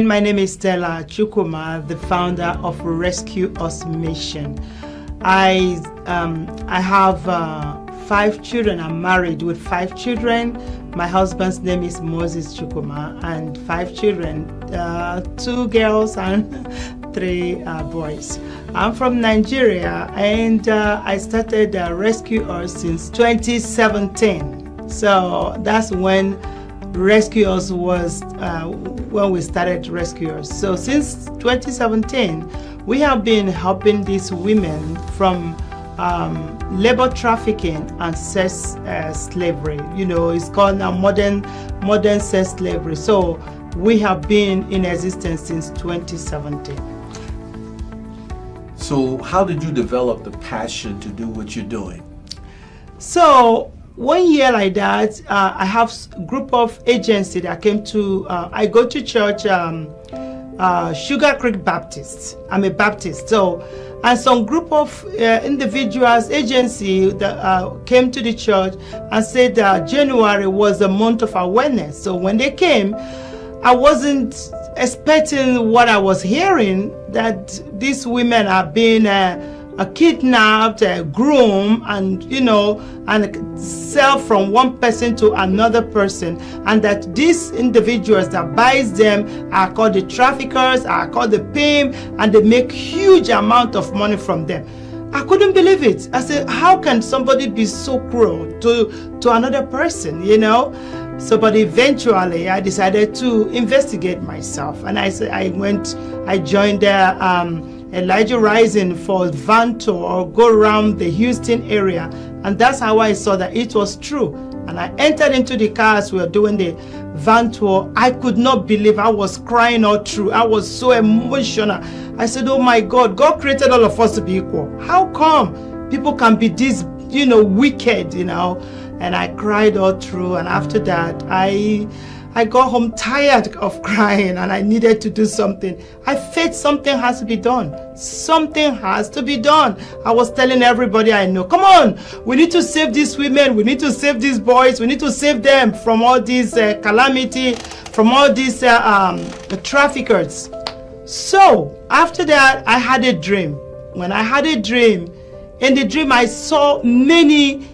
My name is Stella Chukuma, the founder of Rescue Us Mission. I have 5 children. I'm married with 5 children. My husband's name is Moses Chukuma, and 5 children, 2 girls and 3 boys. I'm from Nigeria, and I started Rescue Us since 2017. So that's when Rescue Us was when we started Rescue Us. So since 2017, we have been helping these women from labor trafficking and sex slavery. You know, it's called now modern sex slavery. So we have been in existence since 2017. So how did you develop the passion to do what you're doing? So 1 year like that, I have a group of agency that came to, I go to church, Sugar Creek Baptist. I'm a Baptist. So, and some group of individuals, agency that came to the church and said that January was the month of awareness. So when they came, I wasn't expecting what I was hearing, that these women are being kidnapped, groomed, and and sell from one person to another person, and that these individuals that buys them are called the traffickers, are called the pimp, and they make huge amount of money from them. I couldn't believe it. I said, how can somebody be so cruel to another person, So, but eventually I decided to investigate myself, and I joined Elijah Rising for van tour or go around the Houston area, and that's how I saw that it was true. And I entered into the car as we were doing the van tour. I could not believe. I was crying all through. I was so emotional. I said, oh my God, God created all of us to be equal. How come people can be this, wicked, And I cried all through, and after that, I got home tired of crying, and I needed to do something. I felt something has to be done. Something has to be done. I was telling everybody I know, come on, we need to save these women. We need to save these boys. We need to save them from all these calamity, from all these traffickers. So after that, I had a dream. When I had a dream, in the dream I saw many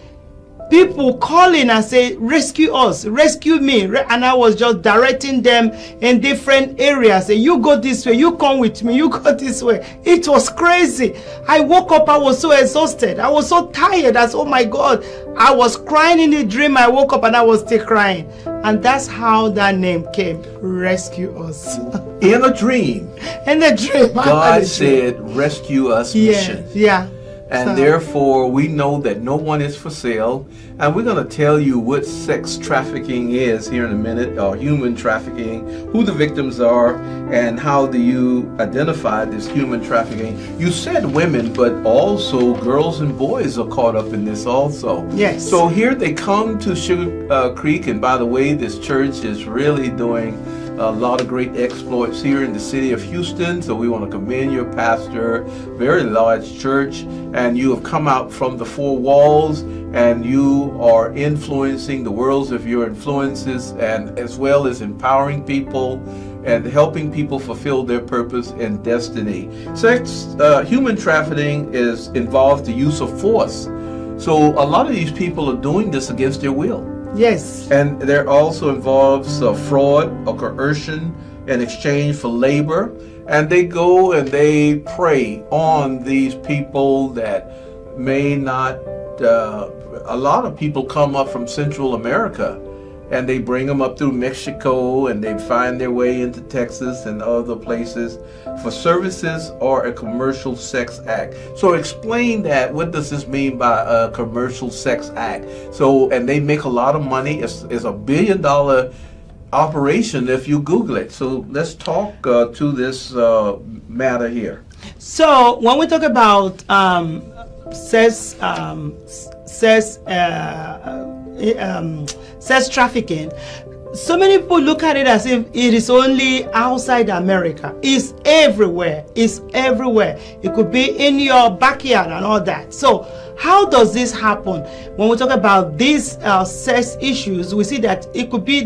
people calling and say, rescue us, rescue me. And I was just directing them in different areas. Say, you go this way, you come with me, you go this way. It was crazy. I woke up, I was so exhausted. I was so tired. I said, oh my God. I was crying in the dream. I woke up and I was still crying. And that's how that name came, Rescue Us. In a dream. In a dream. God said, Rescue Us Mission. Yeah. And therefore, we know that no one is for sale. And we're going to tell you what sex trafficking is here in a minute, or human trafficking, who the victims are, and how do you identify this human trafficking. You said women, but also girls and boys are caught up in this also. Yes. So here they come to Sugar Creek, and by the way, this church is really doing a lot of great exploits here in the city of Houston. So we want to commend your pastor, very large church, and you have come out from the 4 walls, and you are influencing the worlds of your influences, and as well as empowering people and helping people fulfill their purpose and destiny. Human trafficking involves the use of force. So a lot of these people are doing this against their will. Yes. And there also involves fraud or coercion in exchange for labor. And they go and they prey on these people that may not, a lot of people come up from Central America, and they bring them up through Mexico, and they find their way into Texas and other places for services or a commercial sex act. So explain that. What does this mean by a commercial sex act? So, and they make a lot of money. It's a $1 billion operation if you Google it. So let's talk to this matter here. So when we talk about sex trafficking, so many people look at it as if it is only outside America. It's everywhere. It's everywhere. It could be in your backyard and all that. So how does this happen? When we talk about these sex issues, we see that it could be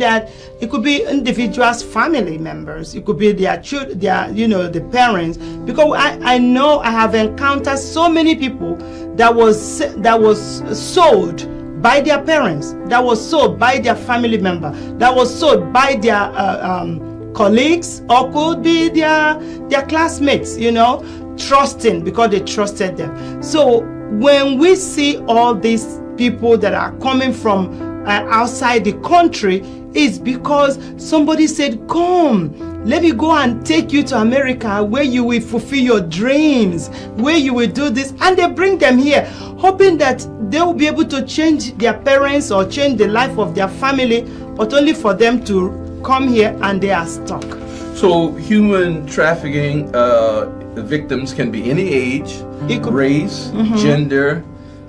individuals, family members. It could be their children, the parents. Because I know I have encountered so many people that was sold by their parents, that was sold by their family member, that was sold by their colleagues, or could be their classmates, trusting because they trusted them. So when we see all these people that are coming from outside the country, it's because somebody said, come, let me go and take you to America where you will fulfill your dreams, where you will do this. And they bring them here, hoping that they will be able to change their parents or change the life of their family, but only for them to come here and they are stuck. So human trafficking victims can be any age, race, gender,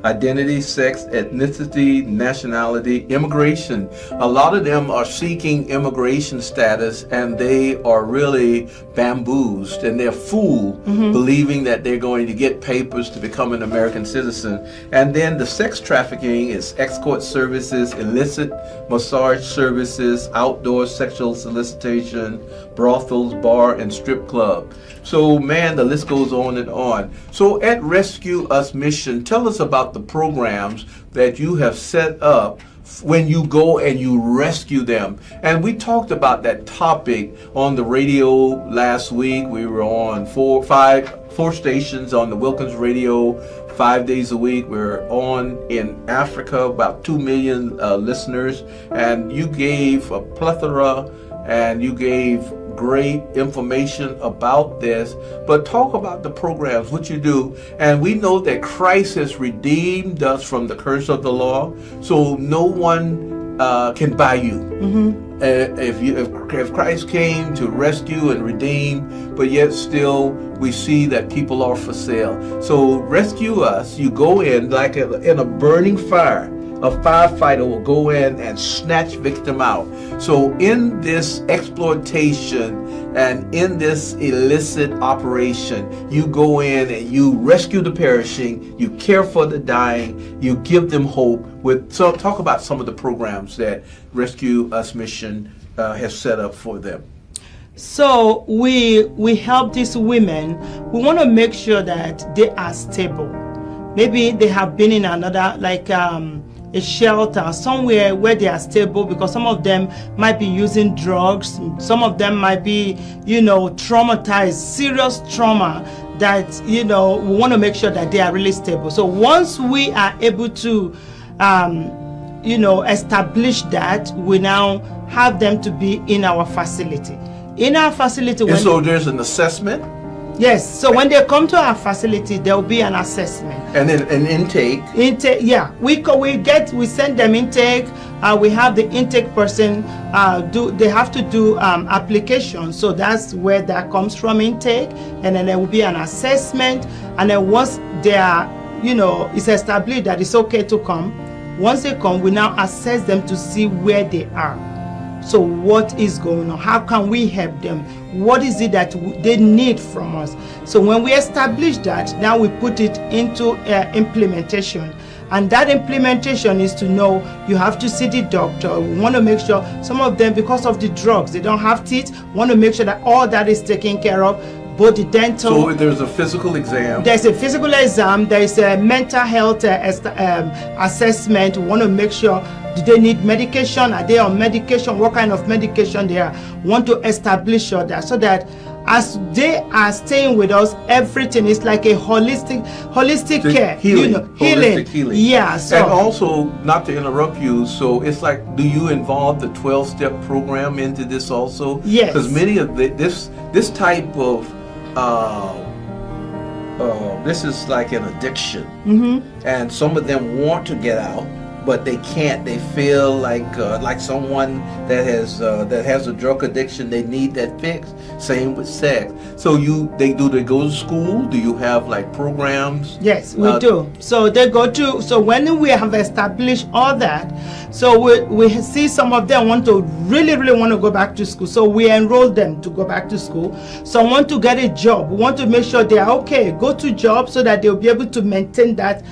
identity, sex, ethnicity, nationality, immigration. A lot of them are seeking immigration status, and they are really bamboozled and they're fooled, believing that they're going to get papers to become an American citizen. And then the sex trafficking is escort services, illicit massage services, outdoor sexual solicitation, brothels, bar, and strip club. So, man, the list goes on and on. So at Rescue Us Mission, tell us about the programs that you have set up when you go and you rescue them. And we talked about that topic on the radio last week. We were on four stations on the Wilkins radio 5 days a week. We're on in Africa, about 2 million listeners. And you gave a plethora and you gave great information about this, but talk about the programs, what you do. And we know that Christ has redeemed us from the curse of the law, so no one can buy you. If Christ came to rescue and redeem, but yet still we see that people are for sale. So Rescue Us, you go in like in a burning fire. A firefighter will go in and snatch victim out. So in this exploitation and in this illicit operation, you go in and you rescue the perishing, you care for the dying, you give them hope. So talk about some of the programs that Rescue Us Mission has set up for them. So we help these women. We want to make sure that they are stable. Maybe they have been in another, like a shelter somewhere where they are stable, because some of them might be using drugs, some of them might be traumatized, serious trauma, that we want to make sure that they are really stable. So once we are able to establish that, we now have them to be in our facility. And so there's an assessment. Yes, so when they come to our facility, there will be an assessment. And then an intake. Yeah. We send them intake. We have the intake person they have to do application. So that's where that comes from, intake. And then there will be an assessment. And then once they are, it's established that it's okay to come. Once they come, we now assess them to see where they are. So what is going on? How can we help them? What is it that they need from us? So when we establish that, now we put it into implementation. And that implementation is to know you have to see the doctor. We want to make sure some of them, because of the drugs, they don't have teeth. We want to make sure that all that is taken care of. Both the dental. So there's a physical exam. There's a physical exam. There's a mental health assessment. We want to make sure, do they need medication? Are they on medication? What kind of medication they are? We want to establish all that, so that as they are staying with us, everything is like a holistic care. Healing. Healing. Holistic healing. Yeah. So, and also, not to interrupt you, so it's like, do you involve the 12-step program into this also? Yes. Because many of this type of this is like an addiction, and some of them want to get out, but they can't. They feel like someone that has a drug addiction. They need that fix. Same with sex. So they go to school? Do you have like programs? Yes, we do. So they go to. So when we have established all that, so we see some of them want to really want to go back to school. So we enroll them to go back to school. Some want to get a job. We want to make sure they are okay. Go to job so that they'll be able to maintain that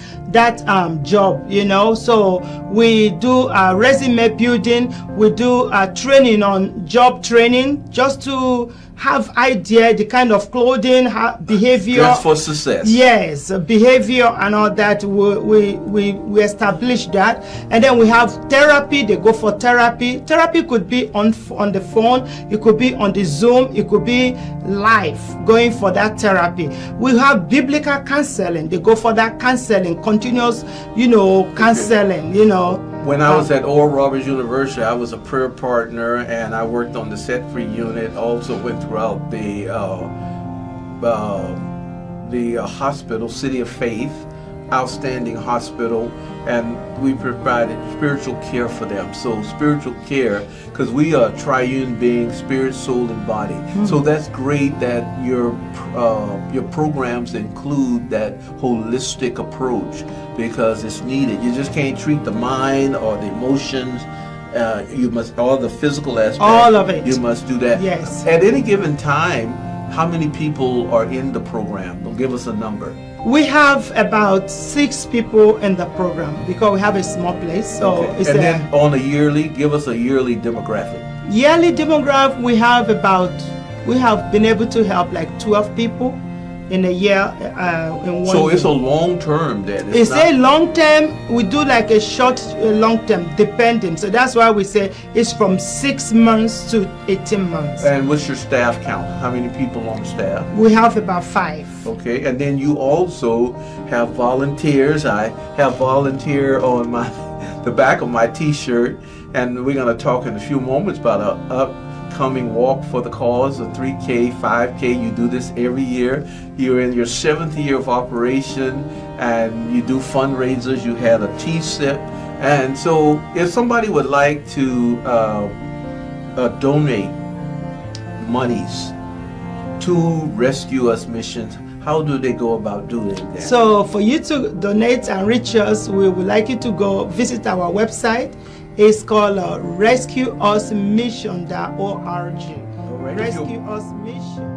job. So we do resume building. We do training on job training just to have idea the kind of clothing, behavior. That's for success. Yes, behavior and all that. We establish that, and then we have therapy. They go for therapy. Therapy could be on the phone. It could be on the Zoom. It could be live going for that therapy. We have biblical counseling. They go for that counseling, continuous, counseling. When I was at Oral Roberts University, I was a prayer partner, and I worked on the Set Free unit. Also went throughout the hospital, City of Faith, outstanding hospital, and we provided spiritual care for them. So spiritual care, because we are triune being, spirit, soul, and body. So that's great that your programs include that holistic approach, because it's needed. You just can't treat the mind or the emotions. You must, all the physical aspects. All of it. You must do that. Yes. At any given time, how many people are in the program? Well, give us a number. We have about 6 people in the program because we have a small place. So Okay. it's And then on a yearly, give us a yearly demographic. yearly demographic. We have been able to help like 12 people in a year. In one So year. it's a long term then. It's not- a long term. We do like a short, long term, depending. So that's why we say it's from 6 months to 18 months. And what's your staff count? How many people on staff? We have about 5. Okay, and then you also have volunteers. I have volunteer on the back of my T-shirt, and we're going to talk in a few moments about an upcoming walk for the cause, a 3K, 5K. You do this every year. You're in your 7th year of operation, and you do fundraisers. You had a T-SIP, and so if somebody would like to donate monies to Rescue Us missions, how do they go about doing that? So for you to donate and reach us, we would like you to go visit our website. It's called rescueusmission.org. Rescue Us Mission.